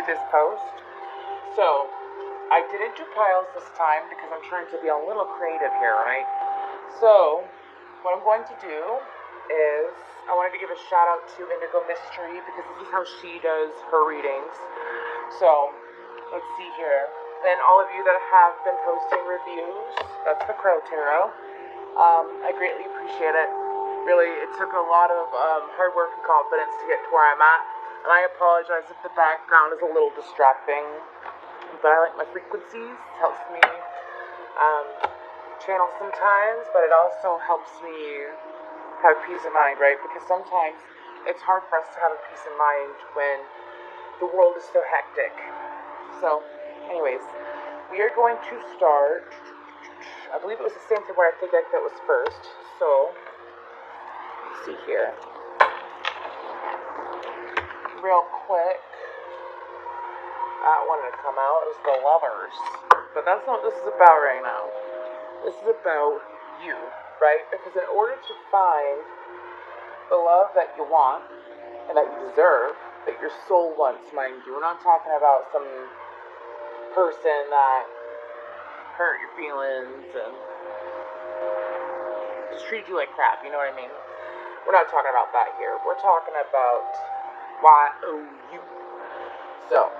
this post. So, I didn't do piles this time because I'm trying to be a little creative here, right? So, what I'm going to do is, I wanted to give a shout out to Indigo Mystery because this is how she does her readings. So, let's see here. And all of you that have been posting reviews, that's the Crow Tarot. I greatly appreciate it. Really, it took a lot of hard work and confidence to get to where I'm at. And I apologize if the background is a little distracting. But I like my frequencies. It helps me channel sometimes, but it also helps me have peace of mind, right? Because sometimes it's hard for us to have a peace of mind when the world is so hectic. So, anyways, we are going to start. I believe it was the same thing where I think that was first. So, let's see here. Real quick. That wanted to come out. It was the Lovers. But that's not what this is about right now. This is about you, right? Because in order to find the love that you want and that you deserve, that your soul wants, mind you, we're not talking about some person that hurt your feelings and just treat you like crap, you know what I mean? We're not talking about that here. We're talking about Y-O-U. So,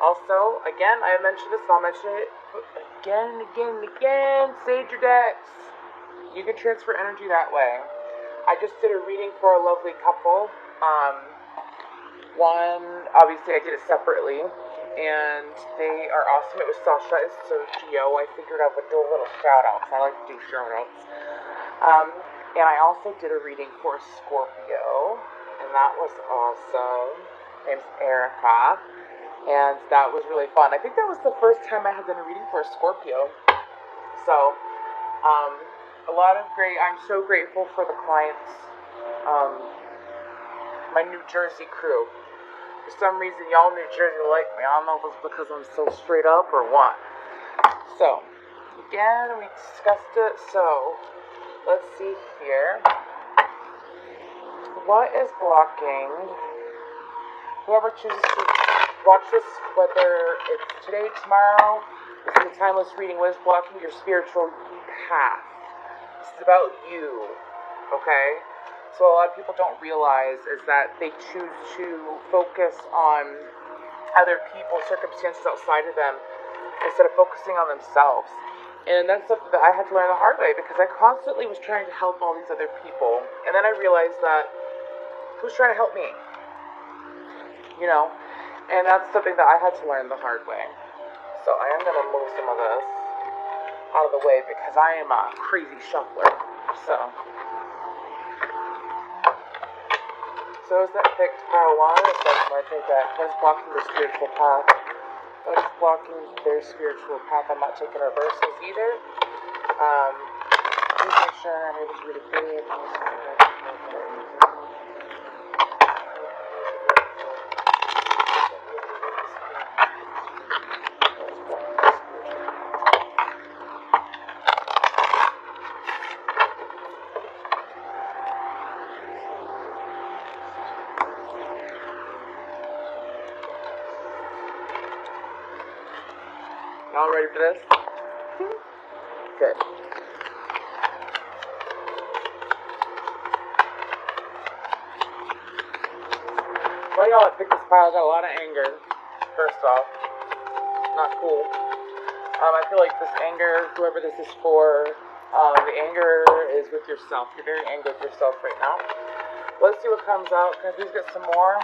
also, again, I mentioned this, I'll mention it again and again and again. Sage your decks. You can transfer energy that way. I just did a reading for a lovely couple. One, obviously, I did it separately, and they are awesome. It was Sasha and Sergio. I figured I would do a little shout out, because I like to do shout outs. And I also did a reading for Scorpio, and that was awesome. Her name's Erica. And that was really fun. I think that was the first time I had done a reading for a Scorpio. So, I'm so grateful for the clients, my New Jersey crew. For some reason, y'all New Jersey like me. I don't know if it's because I'm so straight up or what. So, again, we discussed it. So, let's see here. What is blocking? Whoever chooses to watch this, whether it's today, tomorrow, this is a timeless reading. What is blocking your spiritual path? This is about you, okay? So a lot of people don't realize is that they choose to focus on other people, circumstances outside of them, instead of focusing on themselves. And that's something that I had to learn the hard way, because I constantly was trying to help all these other people. And then I realized that, who's trying to help me? You know? And that's something that I had to learn the hard way. So I am going to move some of this out of the way because I am a crazy shuffler. So is that picked pile 1? That's my take that. What is blocking their spiritual path? What is blocking their spiritual path? I'm not taking reversals either. Please make sure I'm able to read it clearly. Y'all ready for this? Good. Well, y'all that picked this pile got a lot of anger. First off, not cool. I feel like this anger, whoever this is for, the anger is with yourself. You're very angry with yourself right now. Let's see what comes out. Can I please get some more?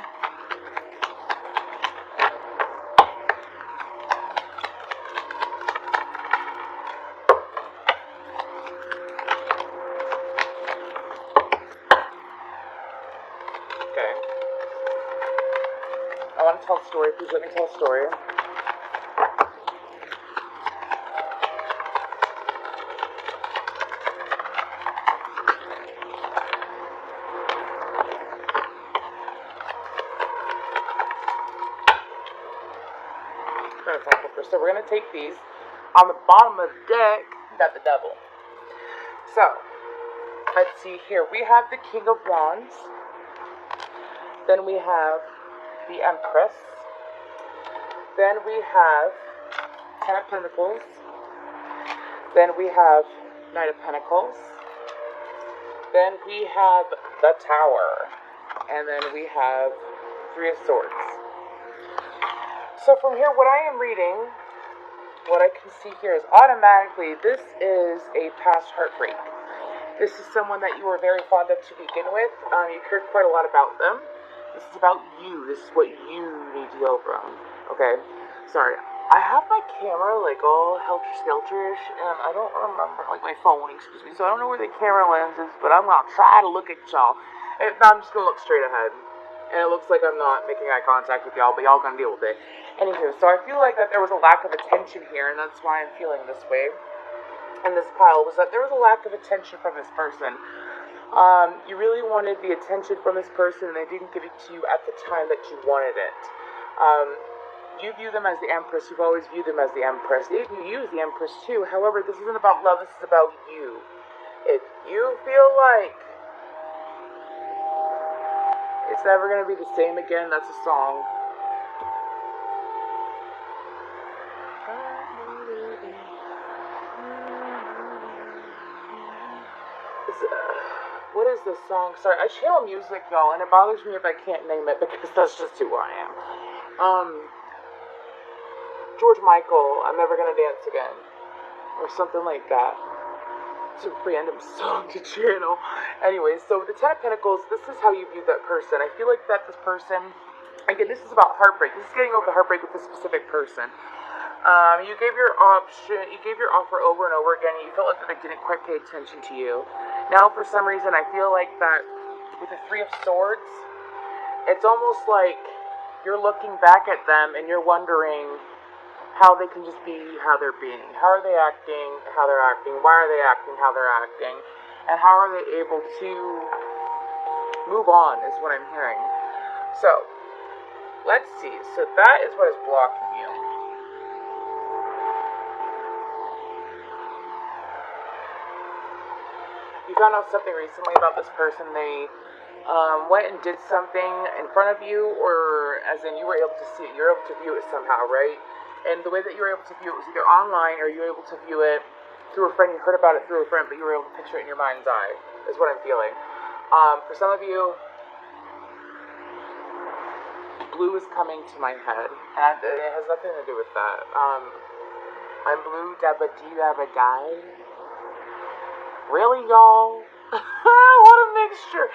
I want to tell a story. Please let me tell a story. So we're going to take these. On the bottom of the deck, you got the devil. So, let's see here. We have the King of Wands. Then we have the Empress. Then we have Ten of Pentacles. Then we have Knight of Pentacles. Then we have the Tower. And then we have Three of Swords. So from here, what I am reading, what I can see here is automatically this is a past heartbreak. This is someone that you were very fond of to begin with. You cared quite a lot about them. This is about you. This is what you need to heal from. Okay? Sorry. I have my camera like all helter-skelter-ish, and I don't remember, like my phone, excuse me. So I don't know where the camera lens is, but I'm going to try to look at y'all. I'm just going to look straight ahead. And it looks like I'm not making eye contact with y'all, but y'all going to deal with it. Anywho, so I feel like that there was a lack of attention here, and that's why I'm feeling this way. In this pile was that there was a lack of attention from this person. You really wanted the attention from this person, and they didn't give it to you at the time that you wanted it. You view them as the Empress. You've always viewed them as the Empress. They view you as the Empress too. However, this isn't about love. This is about you. If you feel like it's never going to be the same again, that's a song. What is this song? Sorry, I channel music, y'all, and it bothers me if I can't name it because that's just who I am. George Michael, I'm Never Gonna Dance Again, or something like that. It's a random song to channel. Anyway, so the Ten of Pentacles, this is how you view that person. I feel like that this person, again, this is about heartbreak. This is getting over the heartbreak with this specific person. You gave your offer over and over again, and you felt like that they didn't quite pay attention to you. Now, for some reason, I feel like that with the Three of Swords, it's almost like you're looking back at them and you're wondering how they can just be how they're being. How are they acting, how they're acting? Why are they acting, how they're acting? And how are they able to move on, is what I'm hearing. So, let's see. So that is what is blocking you. You found out something recently about this person. They went and did something in front of you, or as in you were able to see it, you're able to view it somehow, right? And the way that you were able to view it was either online, or you were able to view it through a friend. You heard about it through a friend, but you were able to picture it in your mind's eye, is what I'm feeling. For some of you, blue is coming to my head, and it has nothing to do with that. I'm blue, dabba dee dabba die. Really, y'all? What a mixture.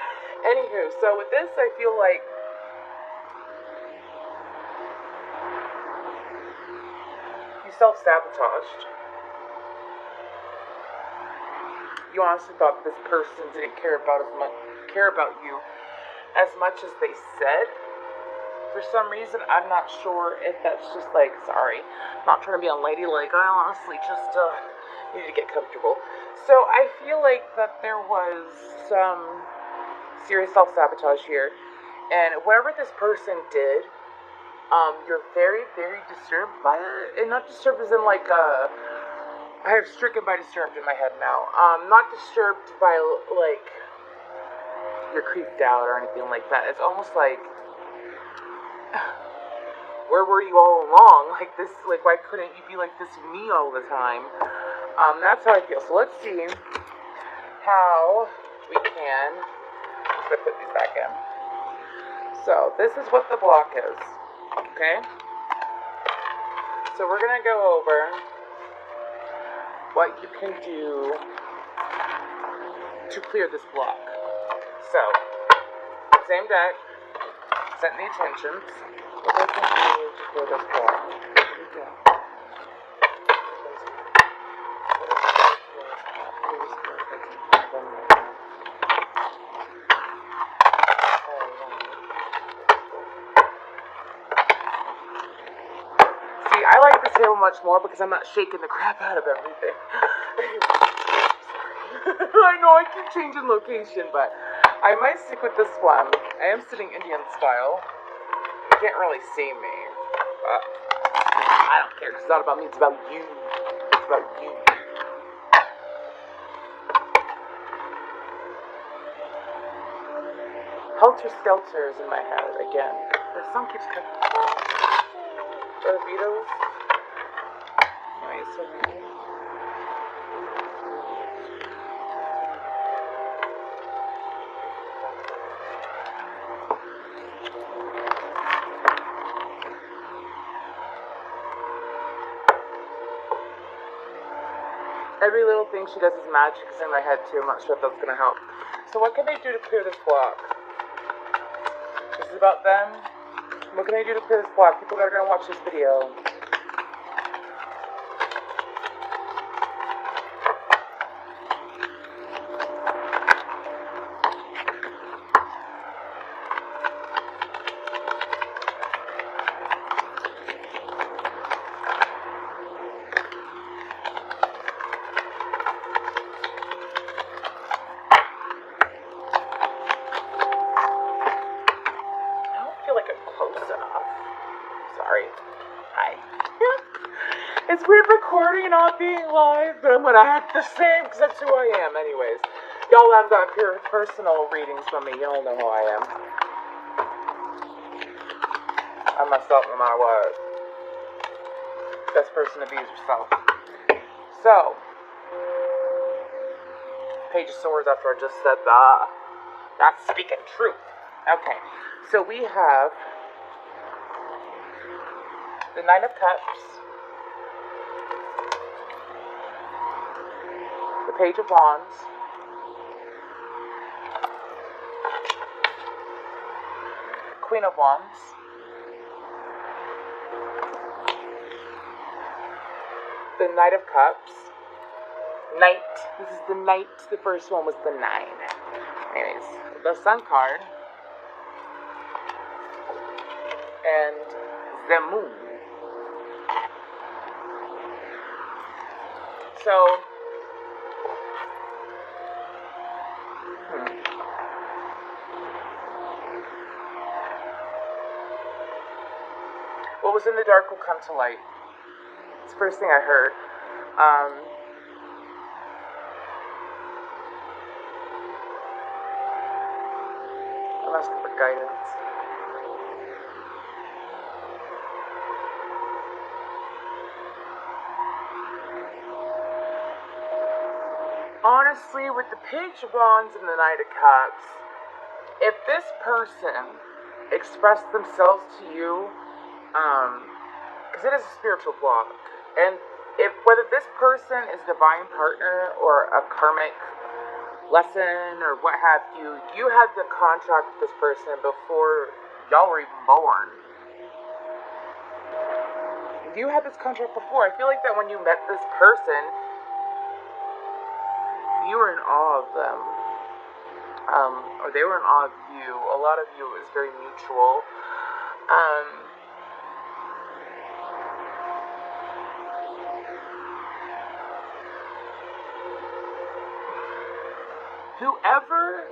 Anywho, so with this, I feel like you self-sabotaged. You honestly thought this person didn't care about you as much as they said. For some reason, I'm not sure if that's just like, sorry, not trying to be unladylike. I honestly just need to get comfortable. So I feel like that there was some serious self-sabotage here, and whatever this person did, you're very, very disturbed by it. And not disturbed as in like I have stricken by disturbed in my head now. Not disturbed by like you're creeped out or anything like that. It's almost like, where were you all along? Like this, like why couldn't you be like this to me all the time? That's how I feel. So let's see how we can. I'm gonna put these back in. So this is what the block is. Okay. So we're gonna go over what you can do to clear this block. So, same deck, set the intentions. What I can do to clear this block. Here we go. See, I like this table much more because I'm not shaking the crap out of everything. I know I keep changing location, but I might stick with this one. I am sitting Indian style. You can't really see me, but I don't care. It's not about me. It's about you. It's about you. Helter Skelter is in my head again. The sun keeps coming. The Beatles. Nice. So every little thing she does is magic is in my head too. I'm not sure if that's gonna help. So what can they do to clear this block? This is about them. What can they do to clear this block? People that are gonna watch this video. It's weird recording and not being live, but I'm gonna act the same because that's who I am anyways. Y'all have got personal readings from me. Y'all know who I am. I'm myself no matter what. Best person to be is yourself. So, Page of Swords after I just said that. That's speaking truth. Okay, so we have the Nine of Cups, the Page of Wands, Queen of Wands, the Knight of Cups, Knight. This is the Knight. The first one was the 9. Anyways, the Sun card, and the Moon. So, what was in the dark will come to light. It's the first thing I heard. I'm asking for guidance. Honestly, with the Page of Wands and the Knight of Cups, if this person expressed themselves to you, because it is a spiritual block, and if whether this person is a divine partner or a karmic lesson or what have you, you had the contract with this person before y'all were even born. If you had this contract before, I feel like that when you met this person, you were in awe of them, or they were in awe of you. A lot of you, it was very mutual. Whoever,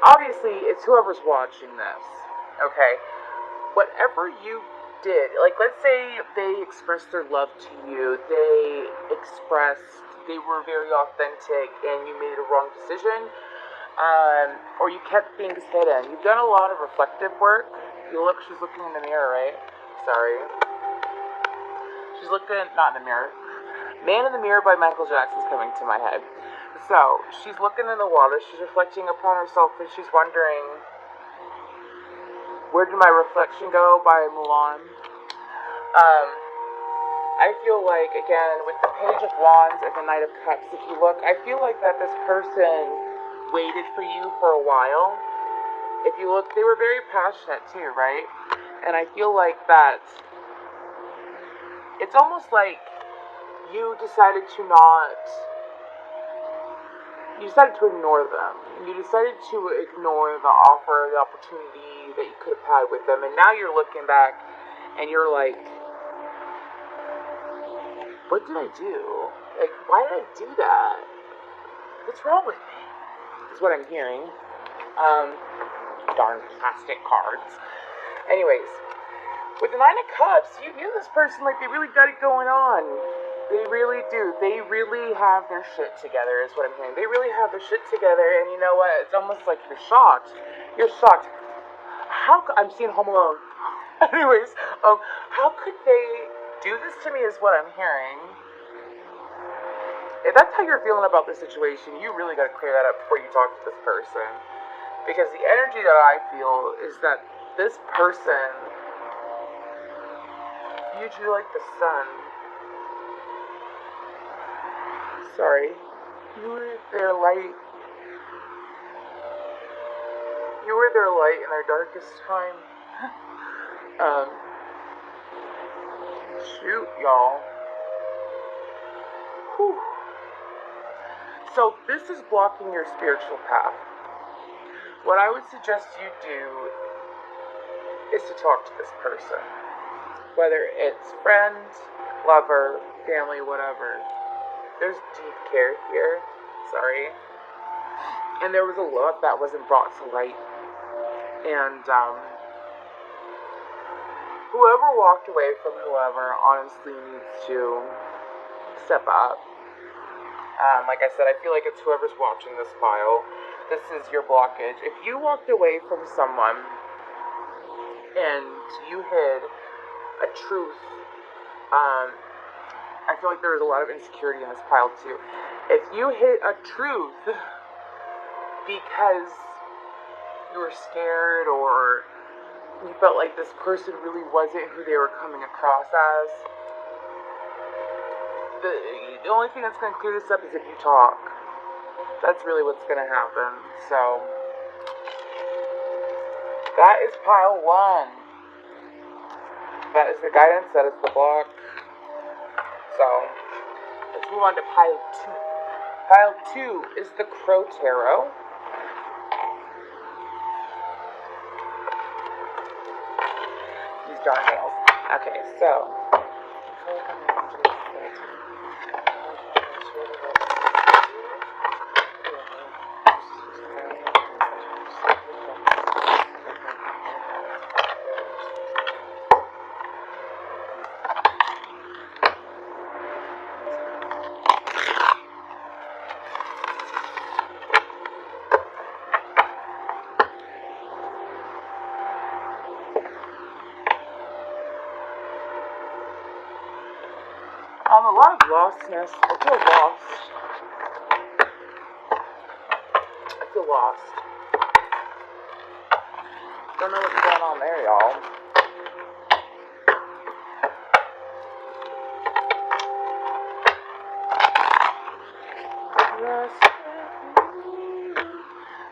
obviously, it's whoever's watching this, okay? Whatever you did, like, let's say they expressed their love to you, they were very authentic, and you made a wrong decision, or you kept things hidden. You've done a lot of reflective work. She's looking in the mirror, right? Sorry. She's looking, not in the mirror. Man in the Mirror by Michael Jackson's coming to my head. So, she's looking in the water, she's reflecting upon herself, and she's wondering, where did my reflection go by Mulan? I feel like, again, with the Page of Wands and the Knight of Cups, if you look, I feel like that this person waited for you for a while. If you look, they were very passionate too, right? And I feel like that it's almost like you decided to ignore them. You decided to ignore the offer, the opportunity that you could have had with them. And now you're looking back and you're like, what did I do? Like, why did I do that? What's wrong with me? Is what I'm hearing. Darn plastic cards. Anyways, with the Nine of Cups, you knew this person like they really got it going on. They really do. They really have their shit together, is what I'm hearing. They really have their shit together, and you know what? It's almost like you're shocked. You're shocked. I'm seeing Home Alone. Anyways, how could they do this to me is what I'm hearing. If that's how you're feeling about the situation, you really got to clear that up before you talk to this person. Because the energy that I feel is that this person viewed you like the sun. Sorry. You were their light. You were their light in their darkest time. Shoot, y'all. Whew. So this is blocking your spiritual path. What I would suggest you do is to talk to this person. Whether it's friend, lover, family, whatever. There's deep care here. Sorry. And there was a lot that wasn't brought to light. And, whoever walked away from whoever honestly needs to step up. Like I said, I feel like it's whoever's watching this file. This is your blockage. If you walked away from someone and you hid a truth, I feel like there was a lot of insecurity in this pile too. If you hid a truth because you were scared or you felt like this person really wasn't who they were coming across as, the only thing that's going to clear this up is if you talk. That's really what's going to happen. So, that is pile 1. That is the guidance, that is the block. So, let's move on to pile 2. Pile 2 is the Crow Tarot. These darn nails. Okay, so. A lot of lostness. I feel lost. I feel lost. Don't know what's going on there, y'all.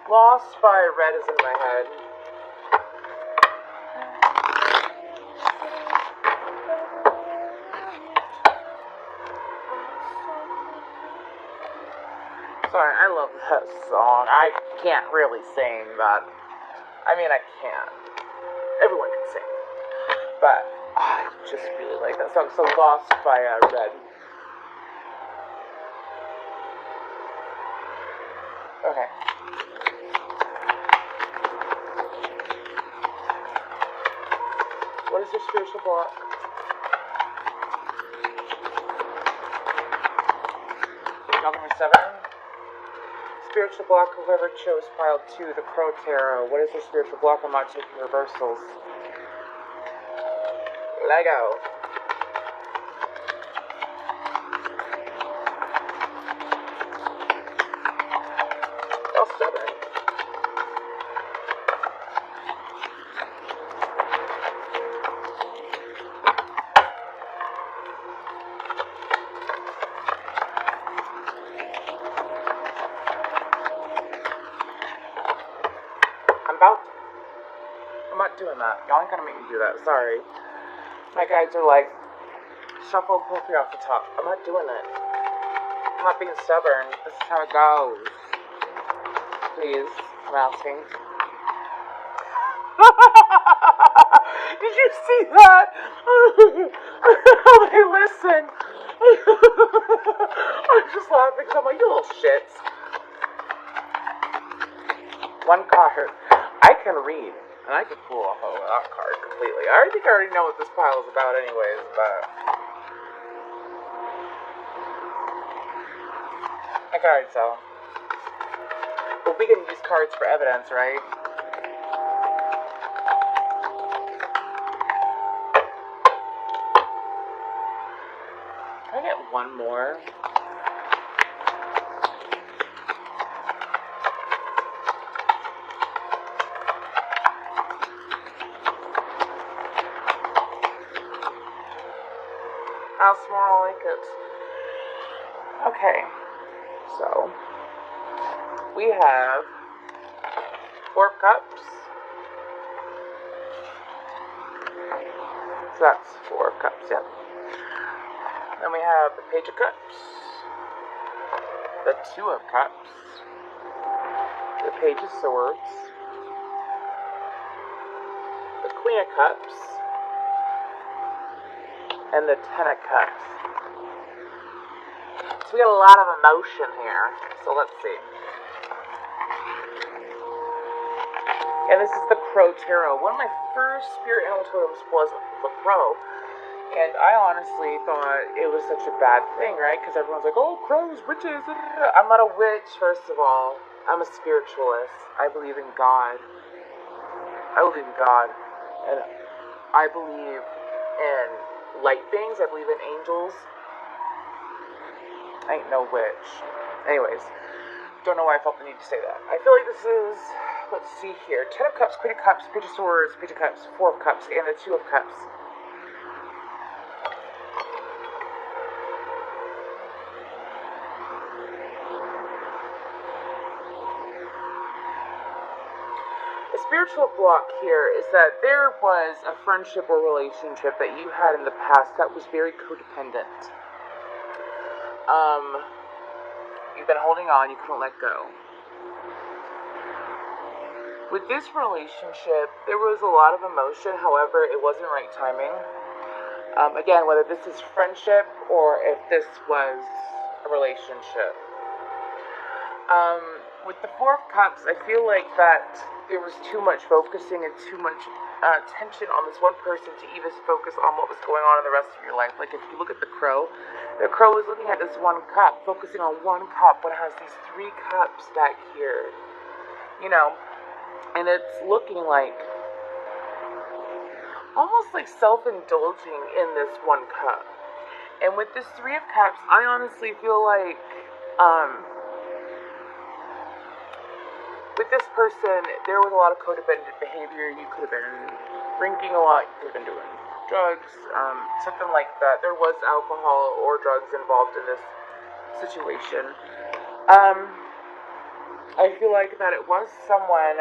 Lost by red is in my head. Sorry, I love that song. I can't really sing, but I mean, I can. Everyone can sing. But I just really like that song. So Lost by Red. Okay. What is your spiritual block? Y'all number 7. Spiritual block, whoever chose pile 2, the Crow Tarot. What is your spiritual block? I'm not taking reversals. Lego. How stubborn. I'm not doing that. Y'all ain't gonna make me do that. Sorry. My guides are like, shuffle and pull 3 off the top. I'm not doing it. I'm not being stubborn. This is how it goes. Please. I'm asking. Did you see that? They listen. I'm just laughing because I'm like, you little shits. 1 card. I can read, and I could pull off that card completely. I think I already know what this pile is about anyways, but I can already tell. But we can use cards for evidence, right? Can I get one more? I'll smell like it. Okay, so we have 4 cups. So that's 4 cups, yep. Then we have the Page of Cups, the 2 of Cups, the Page of Swords, the Queen of Cups, and the 10 of Cups. So we got a lot of emotion here. So let's see. And this is the Crow Tarot. One of my first spirit animal totems was the crow. And I honestly thought it was such a bad thing, right? Because everyone's like, oh, crows, witches. I'm not a witch, first of all. I'm a spiritualist. I believe in God. I believe in God. And I believe in light beings. I believe in angels. I ain't no witch. Anyways, don't know why I felt the need to say that. I feel like this is, let's see here, 10 of Cups, Queen of Cups, Page of Swords, Page of Cups, 4 of Cups, and the 2 of Cups. The spiritual block here is that there was a friendship or relationship that you had in the past that was very codependent. You've been holding on, you couldn't let go. With this relationship, there was a lot of emotion, however, it wasn't right timing. Again, whether this is friendship or if this was a relationship. With the 4 of Cups, I feel like that there was too much focusing and too much attention on this one person to even focus on what was going on in the rest of your life. Like if you look at the crow is looking at this 1 cup, focusing on 1 cup, but it has these 3 cups back here, you know, and it's looking like almost like self-indulging in this 1 cup. And with this 3 of Cups, I honestly feel like with this person, there was a lot of codependent behavior. You could have been drinking a lot, you could have been doing drugs, something like that. There was alcohol or drugs involved in this situation. I feel like that it was someone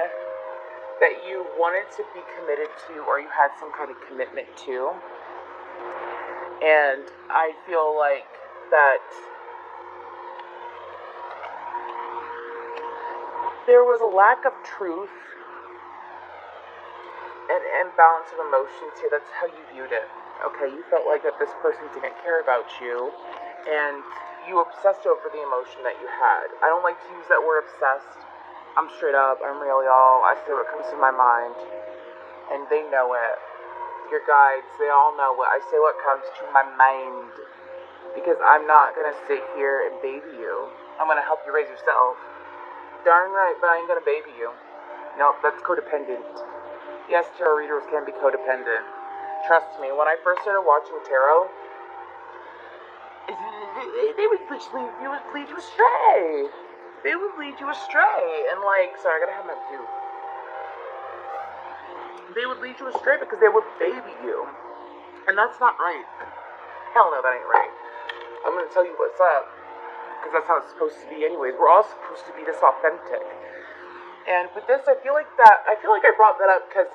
that you wanted to be committed to or you had some kind of commitment to. And I feel like that there was a lack of truth and imbalance of emotions here. That's how you viewed it. Okay, you felt like that this person didn't care about you, and you obsessed over the emotion that you had. I don't like to use that word obsessed. I'm straight up, I'm real, y'all. I say what comes to my mind, and they know it. Your guides, they all know it. I say what comes to my mind, because I'm not gonna sit here and baby you. I'm gonna help you raise yourself. Darn right, but I ain't gonna baby you. Nope, that's codependent. Yes, tarot readers can be codependent. Trust me, when I first started watching tarot, they would lead you astray. They would lead you astray. And like, sorry, I gotta have my view. They would lead you astray because they would baby you. And that's not right. Hell no, that ain't right. I'm gonna tell you what's up. Because that's how it's supposed to be anyways. We're all supposed to be this authentic. And with this, I feel like I brought that up because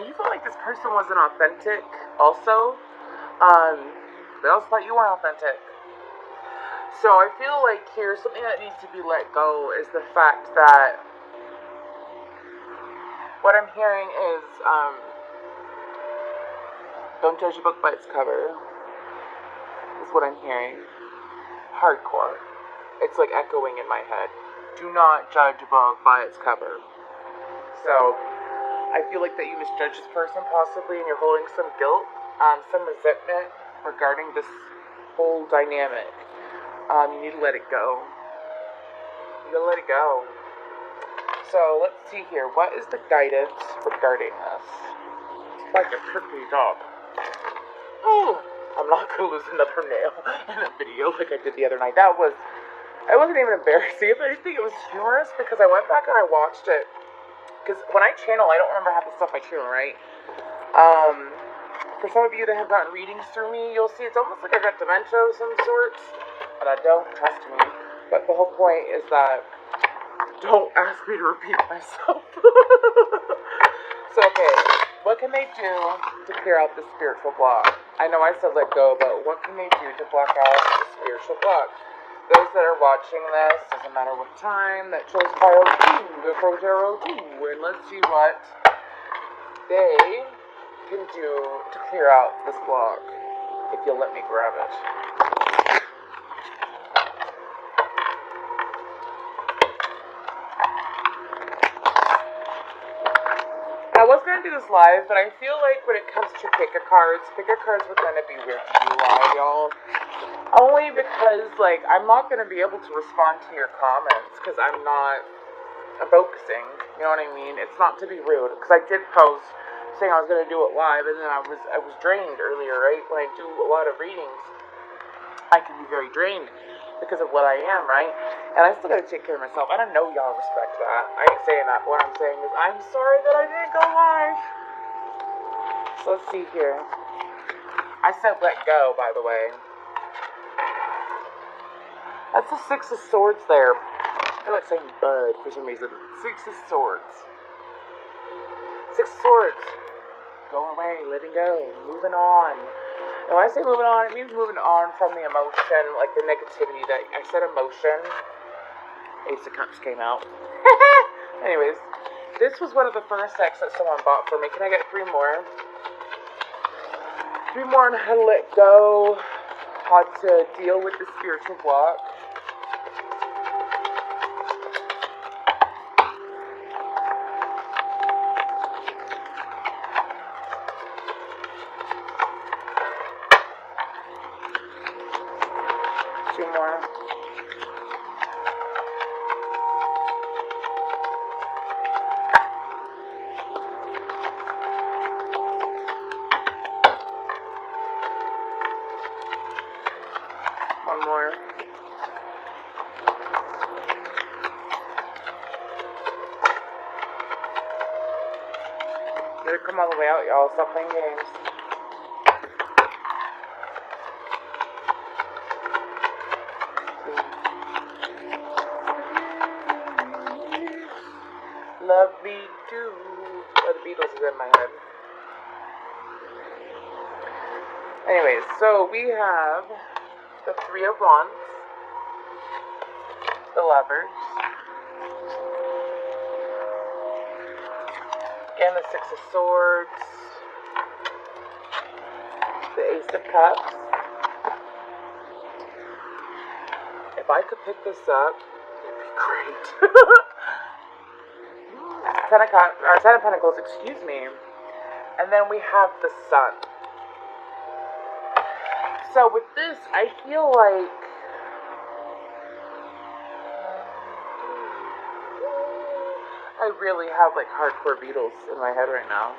you felt like this person wasn't authentic also. They also thought you weren't authentic. So I feel like here, something that needs to be let go is the fact that what I'm hearing is, don't judge a book by its cover, is what I'm hearing. Hardcore. It's like echoing in my head. Do not judge a book by its cover. So, I feel like that you misjudged this person possibly and you're holding some guilt, some resentment regarding this whole dynamic. You need to let it go. You gotta let it go. So, let's see here. What is the guidance regarding this? It's like a cookie dog. Ooh! I'm not gonna lose another nail in a video like I did the other night. It wasn't even embarrassing. If anything, it was humorous because I went back and I watched it. Because when I channel, I don't remember half the stuff I channel, right? For some of you that have gotten readings through me, you'll see it's almost like I got dementia of some sorts. But I don't, trust me. But the whole point is that don't ask me to repeat myself. So, okay, what can they do to clear out the spiritual block? I know I said let go, but what can they do to block out the spiritual block? Those that are watching this, doesn't matter what time, that chose pile 2, the Pro Tarot 2, and let's see what they can do to clear out this block, if you'll let me grab it. I was going to do this live, but I feel like when it comes to pick-a cards would kind of be weird to do live, y'all. Only because, like, I'm not going to be able to respond to your comments, because I'm not focusing, you know what I mean? It's not to be rude, because I did post saying I was going to do it live, and then I was drained earlier, right? When I do a lot of readings, I can be very drained because of what I am, right? And I still gotta take care of myself. I don't know y'all respect that. I ain't saying that, but what I'm saying is I'm sorry that I didn't go live. So let's see here. I said let go, by the way. That's the 6 of Swords there. I feel like saying bud for some reason. 6 of Swords. 6 of Swords. Going away, letting go, moving on. And when I say moving on, it means moving on from the emotion, like the negativity that I said emotion. Ace of Cups came out. Anyways, this was one of the first decks that someone bought for me. Can I get 3 more? 3 more on how to let go, how to deal with the spiritual block. More. One more. Better come all the way out, y'all. Stop playing games. Love me too. Oh, the Beatles is in my head. Anyways, so we have the 3 of Wands, the Lovers, again the 6 of Swords, the Ace of Cups. If I could pick this up, it'd be great. 10 of Pentacles, excuse me. And then we have the Sun. So with this, I feel like I really have like hardcore Beatles in my head right now.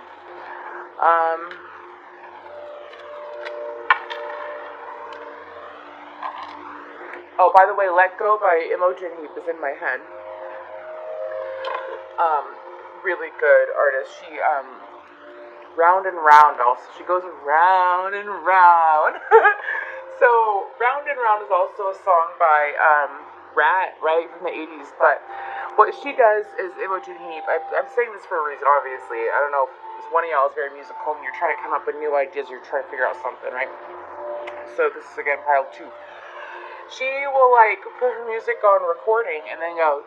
Oh, by the way, Let Go by Imogen Heap is in my head. Really good artist. She, Round and Round also. She goes round and round. So, Round and Round is also a song by, Rat, right, from the 80s. But what she does is Imogen Heap. I'm saying this for a reason, obviously. I don't know if one of y'all is very musical and you're trying to come up with new ideas, you're trying to figure out something, right? So, this is, again, pile 2. She will, like, put her music on recording and then go,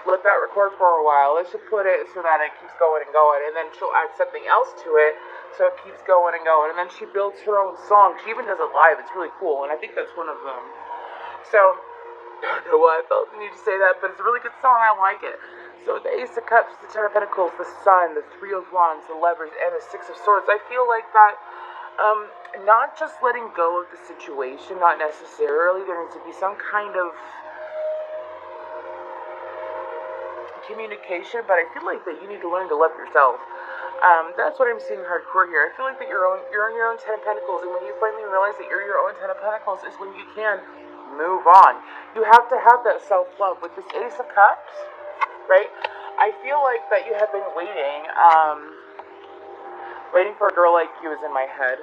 let that record for a while. Let's just put it so that it keeps going and going. And then she'll add something else to it so it keeps going and going. And then she builds her own song. She even does it live. It's really cool. And I think that's one of them. So, I don't know why I felt the need to say that, but it's a really good song. I like it. So, the Ace of Cups, the 10 of Pentacles, the Sun, the 3 of Wands, the Lovers, and the 6 of Swords. I feel like that, not just letting go of the situation, not necessarily. There needs to be some kind of communication, but I feel like that you need to learn to love yourself. That's what I'm seeing hardcore here. I feel like that you're on your own Ten of Pentacles, and when you finally realize that you're your own Ten of Pentacles is when you can move on. You have to have that self-love. With this Ace of Cups, right? I feel like that you have been waiting, waiting for a girl like you is in my head.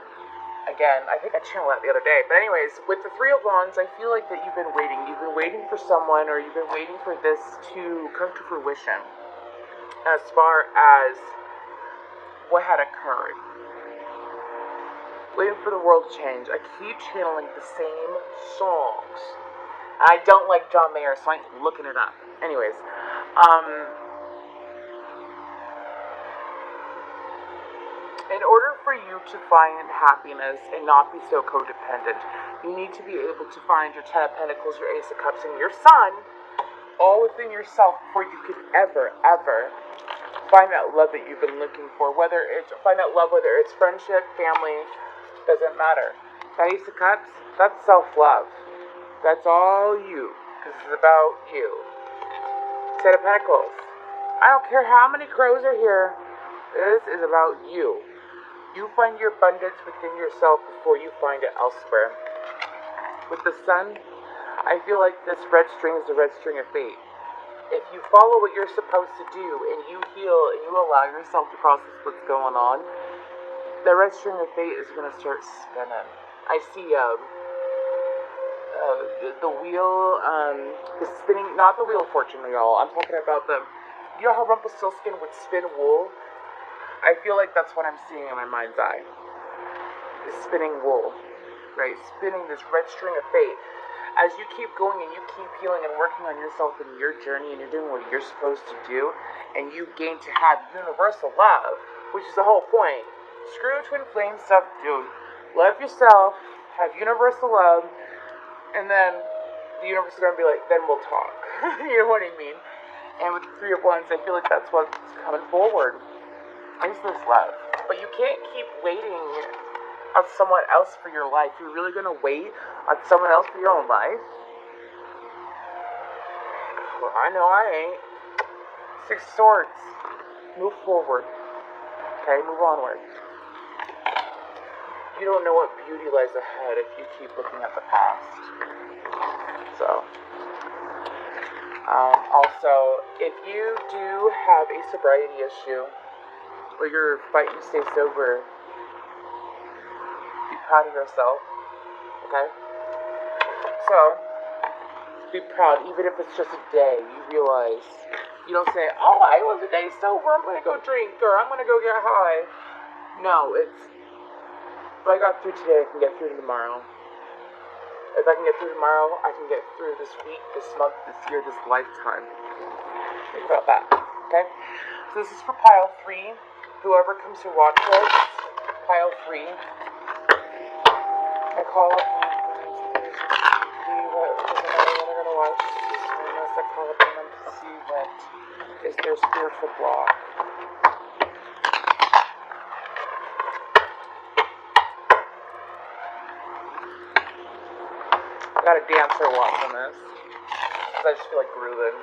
Again, I think I channeled that the other day. But anyways, with the Three of Wands, I feel like that you've been waiting. You've been waiting for someone, or you've been waiting for this to come to fruition as far as what had occurred. Waiting for the world to change. I keep channeling the same songs. I don't like John Mayer, so I'm looking it up. Anyways, in order for you to find happiness and not be so codependent, you need to be able to find your Ten of Pentacles, your Ace of Cups, and your Sun all within yourself before you could ever find that love that you've been looking for. Whether it's friendship, family, doesn't matter. That Ace of Cups, that's self-love. That's all you, because it's about you. Ten of Pentacles, I don't care how many crows are here. This is about you. You find your abundance within yourself before you find it elsewhere. With the Sun, I feel like this red string is the red string of fate. If you follow what you're supposed to do, and you heal, and you allow yourself to process what's going on, the red string of fate is going to start spinning. I see the wheel, the spinning, not the wheel of fortune, y'all. I'm talking about you know how Rumpelstiltskin would spin wool? I feel like that's what I'm seeing in my mind's eye. The spinning wool, right? Spinning this red string of fate. As you keep going and you keep healing and working on yourself in your journey, and you're doing what you're supposed to do, and you gain to have universal love, which is the whole point. Screw twin flame stuff, dude. Love yourself, have universal love, and then the universe is going to be like, then we'll talk. You know what I mean? And with the Three of Wands, I feel like that's what's coming forward. Is this love. But you can't keep waiting on someone else for your life. You're really going to wait on someone else for your own life? Well, I know I ain't. Six of Swords. Move forward. Okay, move onward. You don't know what beauty lies ahead if you keep looking at the past. So, also, if you do have a sobriety issue, or you're fighting to stay sober, be proud of yourself, okay? So, be proud, even if it's just a day. You realize, you don't say, oh, I was a day sober, I'm going to go drink, or I'm going to go get high. No, it's, if I got through today, I can get through tomorrow. If I can get through tomorrow, I can get through this week, this month, this year, this lifetime. Think about that, okay? So this is for pile 3. Whoever comes to watch this, pile 3. I call up they're gonna watch this. Unless I call upon them to see what is their spiritual block. I got a dancer watching this, because I just feel like grooving.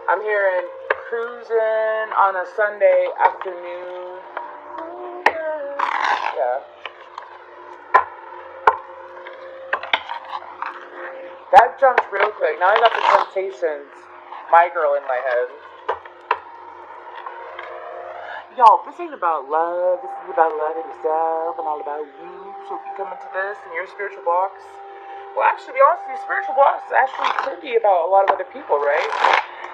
I'm hearing cruising on a Sunday afternoon. Yeah. That jumped real quick. Now I got the Temptations, My Girl, in my head. Y'all, this ain't about love. This is about loving yourself and all about you. So if you come into this and your spiritual box, well, actually, to be honest with you, spiritual box actually could be about a lot of other people, right?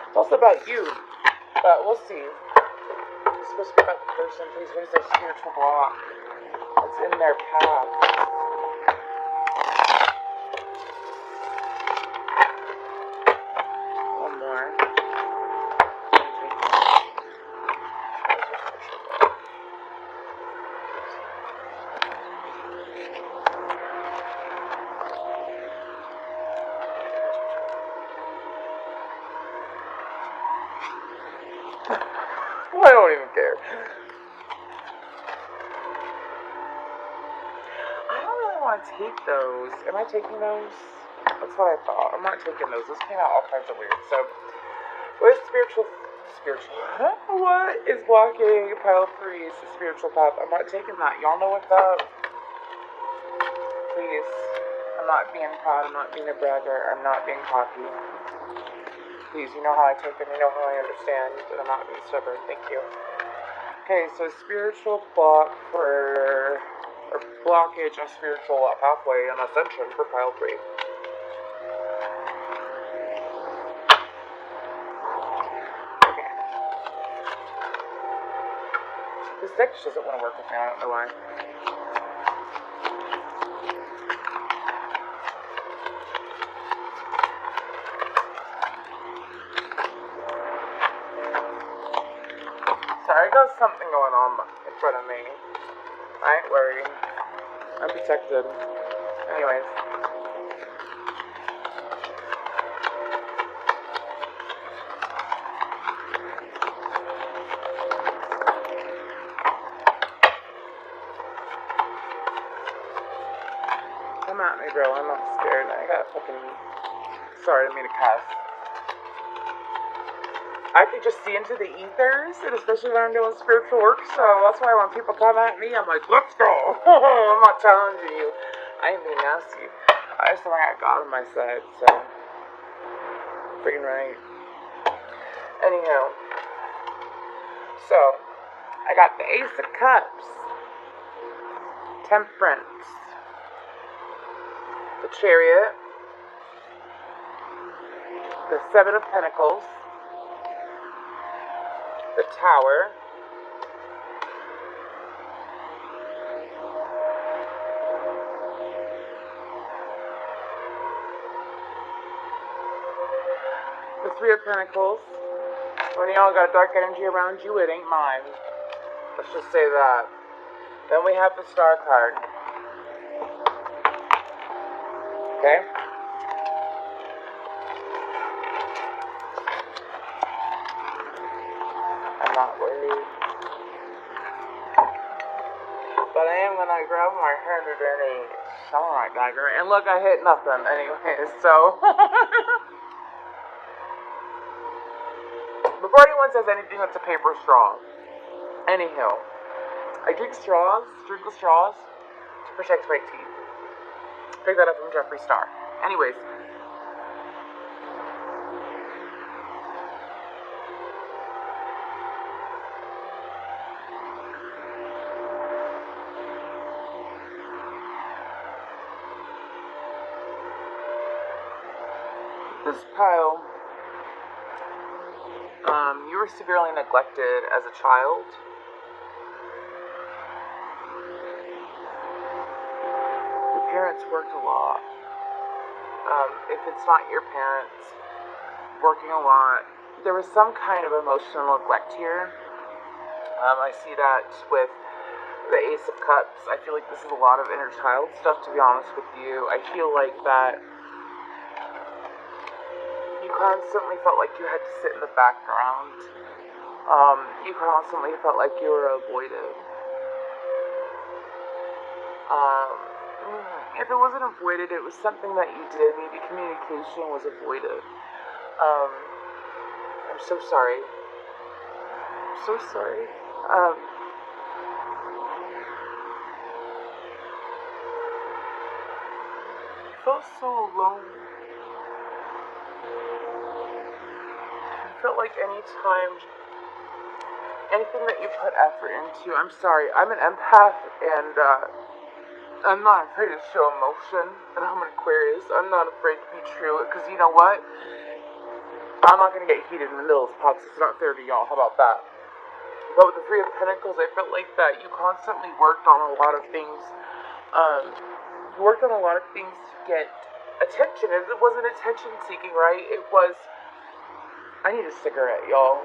It's also about you. But we'll see. It's supposed to be about the person. Please, what is their spiritual block? What's in their path? One more. I don't even care. I don't really want to take those. Am I taking those? That's what I thought. I'm not taking those. Those came out all kinds of weird. So, What is what is blocking pile 3 is the spiritual path? I'm not taking that. Y'all know what's up. Please. I'm not being proud. I'm not being a bragger. I'm not being cocky. Please, you know how I take it. You know how I understand that I'm not being stubborn. Thank you. Okay, so spiritual block for, or blockage on spiritual pathway and ascension for pile 3. Okay. This deck just doesn't want to work with me. I don't know why. Sorry, I got something going on in front of me. I ain't worried. I'm protected. Anyways. Come at me, bro. I'm not scared. I got fucking... Sorry, I didn't mean to cuss. I can just see into the ethers, and especially when I'm doing spiritual work, so that's why when people come at me, I'm like, let's go! I'm not challenging you. I ain't being nasty. I just think I got God on my side, so... Freaking right. Anyhow. So, I got the Ace of Cups. Temperance. The Chariot. The Seven of Pentacles. The Tower, the Three of Pentacles. When y'all got dark energy around you, it ain't mine. Let's just say that. Then we have the Star card. Okay? I'm not worried. But I am gonna grab my handed any samurai dagger. And look, I hit nothing anyways, so. Before anyone says anything, that's a paper straw. Anywho, I drink with straws to protect my teeth. Pick that up from Jeffree Star. Anyways. This pile, you were severely neglected as a child. Your parents worked a lot. If it's not your parents working a lot, there was some kind of emotional neglect here. I see that with the Ace of Cups. I feel like this is a lot of inner child stuff, to be honest with you. I feel like that you constantly felt like you had to sit in the background. You constantly felt like you were avoided. If it wasn't avoided, it was something that you did. Maybe communication was avoided. I'm so sorry. I'm so sorry. I felt so alone. I felt like anything that you put effort into, I'm sorry, I'm an empath, and I'm not afraid to show emotion, and I'm an Aquarius. I'm not afraid to be true, because you know what? I'm not going to get heated in the middle of pops. It's not fair to y'all. How about that? But with the Three of Pentacles, I felt like that you constantly worked on a lot of things. You worked on a lot of things to get attention, and it wasn't attention seeking, right? It was, I need a cigarette, y'all.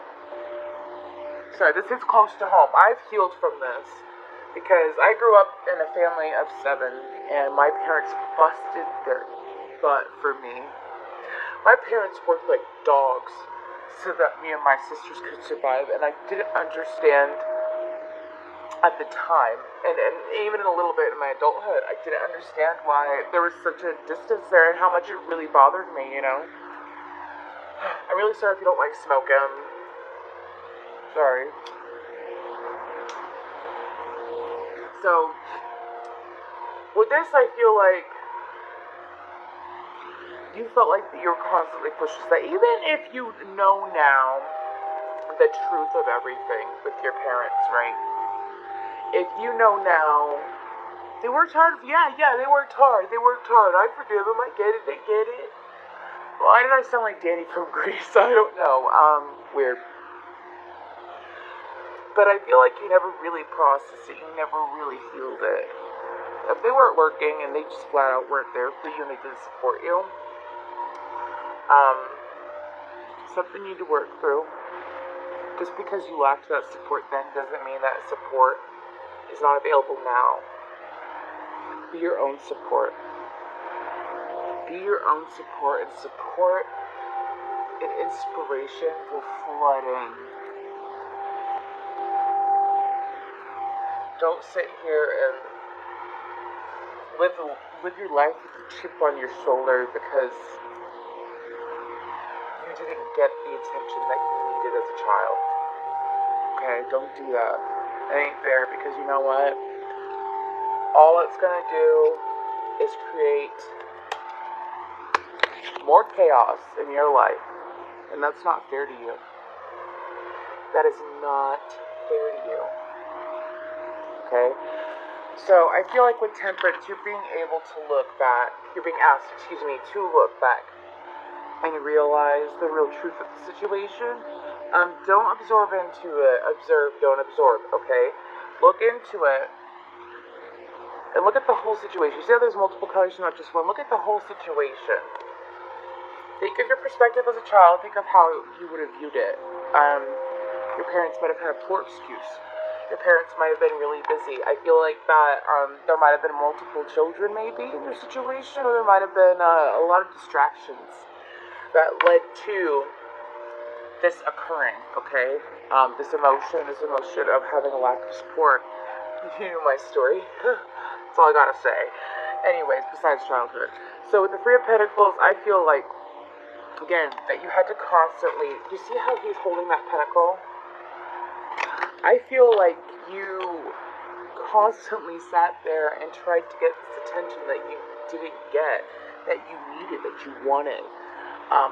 Sorry, this is close to home. I've healed from this. Because I grew up in a family of 7, and my parents busted their butt for me. My parents worked like dogs so that me and my sisters could survive, and I didn't understand at the time, and even a little bit in my adulthood, I didn't understand why there was such a distance there and how much it really bothered me, you know? I I'm really sorry if you don't like smoking. Sorry. So, with this, I feel like you felt like you were constantly pushed to say, even if you know now the truth of everything with your parents, right? If you know now, they worked hard. Yeah, they worked hard. I forgive them. I get it. They get it. Why did I sound like Danny from Greece? I don't know. Weird. But I feel like you never really processed it. You never really healed it. If they weren't working and they just flat out weren't there for you and they didn't support you, something you need to work through. Just because you lacked that support then doesn't mean that support is not available now. Be your own support. Be your own support, and support and inspiration will flood in. Don't sit here and live your life with a chip on your shoulder because you didn't get the attention that you needed as a child. Okay, don't do that. It ain't fair because you know what? All it's gonna do is create more chaos in your life. And that's not fair to you. That is not fair to you. Okay? So I feel like with temperance, you're being able to look back. You're being asked, to look back and realize the real truth of the situation. Don't absorb into it. Observe, don't absorb, okay? Look into it. And look at the whole situation. You see how there's multiple colors, not just one. Look at the whole situation. Think of your perspective as a child. Think of how you would have viewed it. Your parents might have had a poor excuse. Your parents might have been really busy. I feel like that there might have been multiple children maybe in your situation, or there might have been a lot of distractions that led to this occurring, okay? This emotion of having a lack of support. You know my story. That's all I gotta say. Anyways, besides childhood. So with the Three of Pentacles, I feel like, again, that you had to constantly, you see how he's holding that pentacle? I feel like you constantly sat there and tried to get this attention that you didn't get, that you needed, that you wanted.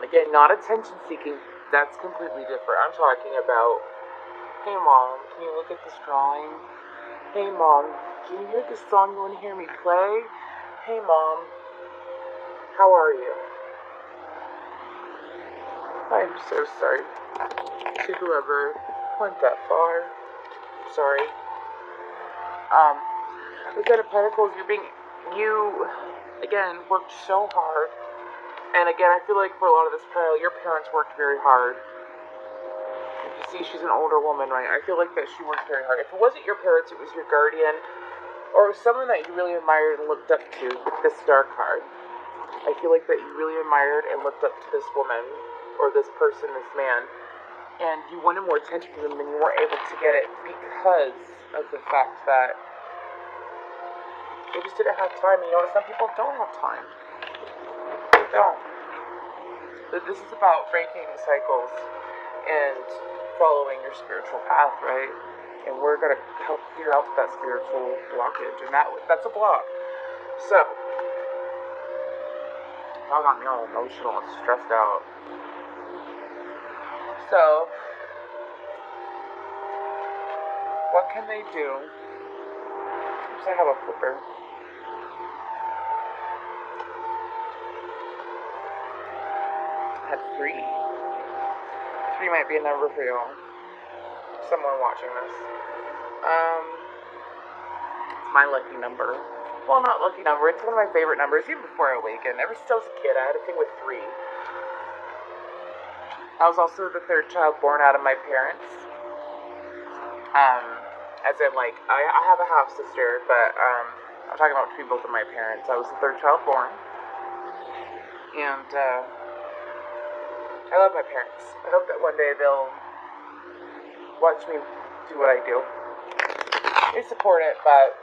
Again, not attention seeking, that's completely different. I'm talking about, hey mom, can you look at this drawing? Hey mom, can you hear this song? You want to hear me play? Hey mom, how are you? I'm so sorry to whoever went that far. Sorry. The Ten of Pentacles, you, again, worked so hard. And again, I feel like for a lot of this pile, your parents worked very hard. If you see, she's an older woman, right? I feel like that she worked very hard. If it wasn't your parents, it was your guardian, or someone that you really admired and looked up to with this star card. I feel like that you really admired and looked up to this woman, or this person, this man, and you wanted more attention from them and you weren't able to get it because of the fact that they just didn't have time. And you know what? Some people don't have time. They don't. But this is about breaking cycles and following your spiritual path, right? And we're going to help clear out that spiritual blockage, and that's a block. So, y'all got me all emotional and stressed out. So, what can they do? Oops, I have a flipper. I had 3. 3 might be a number for y'all. Someone watching this. It's my lucky number. Well, not lucky number. It's one of my favorite numbers, even before I awakened. Ever since I was a kid, I had a thing with 3. I was also the 3rd child born out of my parents. As in, like, I have a half-sister, but, I'm talking about between both of my parents. I was the 3rd child born. And, I love my parents. I hope that one day they'll watch me do what I do. They support it, but,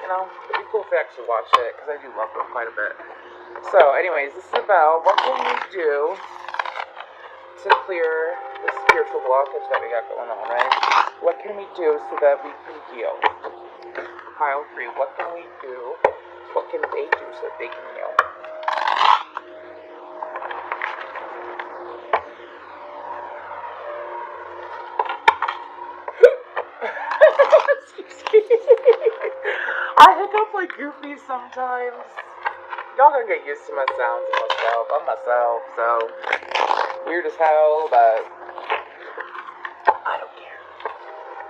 you know, it'd be cool if they actually watch it, because I do love them quite a bit. So, anyways, this is about what can you do to clear the spiritual blockage that we got going on, right? What can we do so that we can heal? Pile 3, what can we do? What can they do so that they can heal? I hiccup like goofy sometimes. Y'all gonna get used to my sounds and myself. I'm myself, so weird as hell, but I don't care.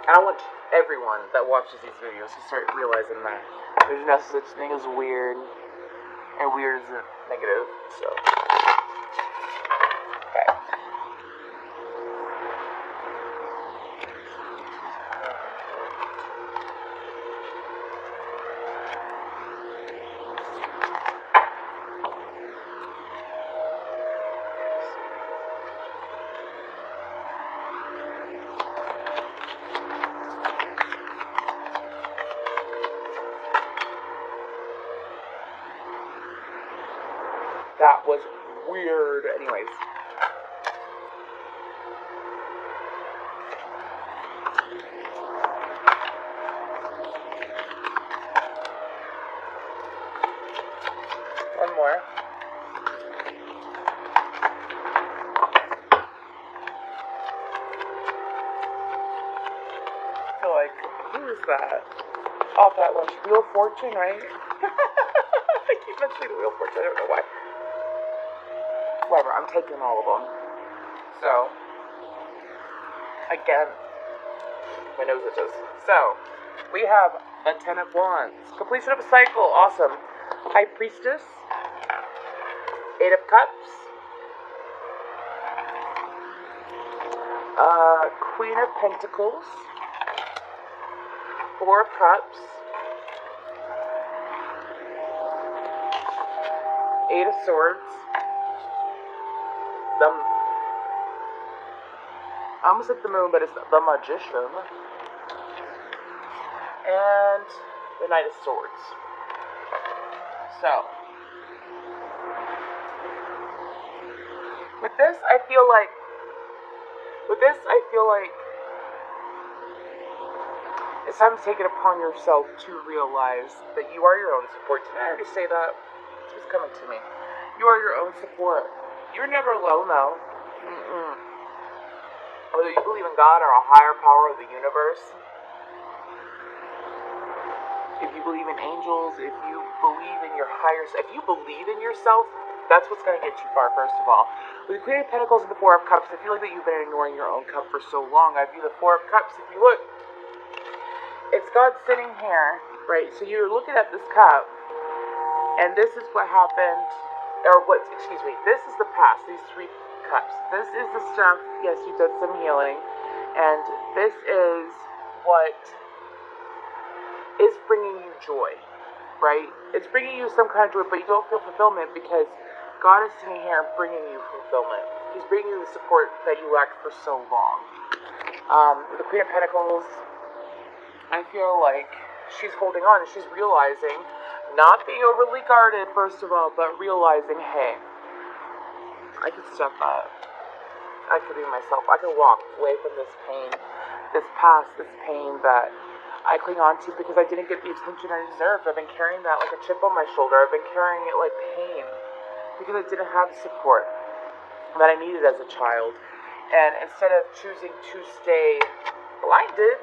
And I want everyone that watches these videos to start realizing that there's no such thing as weird, and weird isn't negative, so. Okay. That was weird. Anyways. One more. I feel like, who is that? Off that one. Wheel of Fortune, right? I keep mentioning Wheel of Fortune. I don't know why. Whatever, I'm taking all of them. So, again, my nose itches. So, we have the 10 of Wands. Completion of a cycle, awesome. High Priestess. 8 of Cups. Queen of Pentacles. 4 of Cups. 8 of Swords. I almost said the Moon, but it's the Magician. And the Knight of Swords. So, with this, I feel like it's time to take it upon yourself to realize that you are your own support. Did I already say that? It's coming to me. You are your own support. You're never alone, though. Whether you believe in God or a higher power of the universe, if you believe in angels, if you believe in your higher, if you believe in yourself, that's what's going to get you far, first of all. With the Queen of Pentacles and the 4 of Cups, I feel like that you've been ignoring your own cup for so long. I view the 4 of Cups, if you look, it's God sitting here, right? So you're looking at this cup, and this is what happened, this is the past, these 3 cups. This is the stuff, yes, you've done some healing, and this is what is bringing you joy, right? It's bringing you some kind of joy, but you don't feel fulfillment because God is sitting here bringing you fulfillment. He's bringing you the support that you lacked for so long. The Queen of Pentacles, I feel like she's holding on and she's realizing, not being overly guarded, first of all, but realizing, hey, I can step up. I can be myself. I can walk away from this pain, this past, this pain that I cling on to because I didn't get the attention I deserved. I've been carrying that like a chip on my shoulder. I've been carrying it like pain because I didn't have the support that I needed as a child. And instead of choosing to stay blinded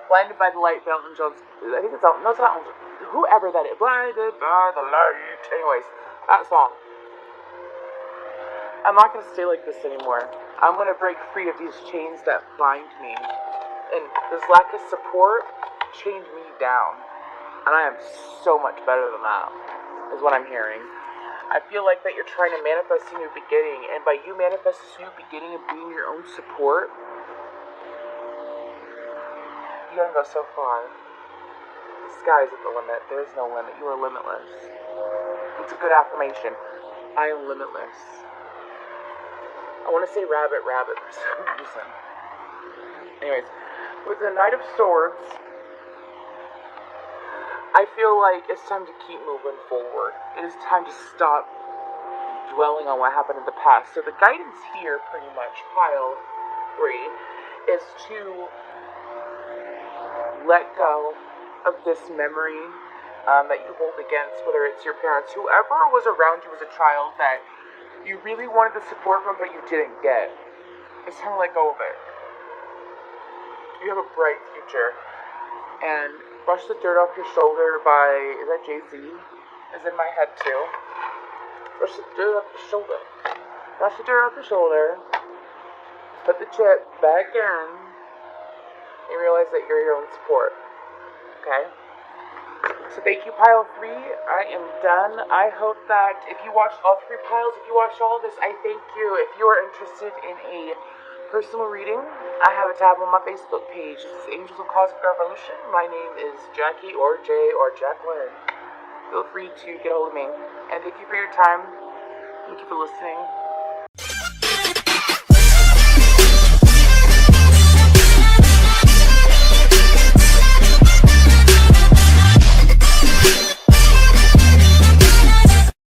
by the light, Elton John's, I think it's Elton, no, it's not Elton, whoever that is, blinded by the light. Anyways, that song. I'm not going to stay like this anymore. I'm going to break free of these chains that bind me. And this lack of support chained me down. And I am so much better than that, is what I'm hearing. I feel like that you're trying to manifest a new beginning. And by you manifest this new beginning of being your own support, you're going to go so far. The sky's at the limit. There is no limit. You are limitless. It's a good affirmation. I am limitless. I want to say rabbit for some reason. Anyways, with the Knight of Swords, I feel like it's time to keep moving forward. It is time to stop dwelling on what happened in the past. So the guidance here, pretty much, pile 3, is to let go of this memory that you hold against, whether it's your parents, whoever was around you as a child that you really wanted the support from but you didn't get. It's time to let go of it. You have a bright future. And Brush the Dirt Off Your Shoulder by, is that Jay-Z? Is in my head too. Brush the dirt off your shoulder. Brush the dirt off your shoulder. Put the chip back in. And realize that you're your own support. Okay? So thank you, pile 3. I am done. I hope that if you watched all 3 piles, if you watched all of this, I thank you. If you are interested in a personal reading, I have a tab on my Facebook page. This is Angels of Cosmic Revolution. My name is Jackie or Jay or Jacqueline. Feel free to get a hold of me. And thank you for your time. Thank you for listening.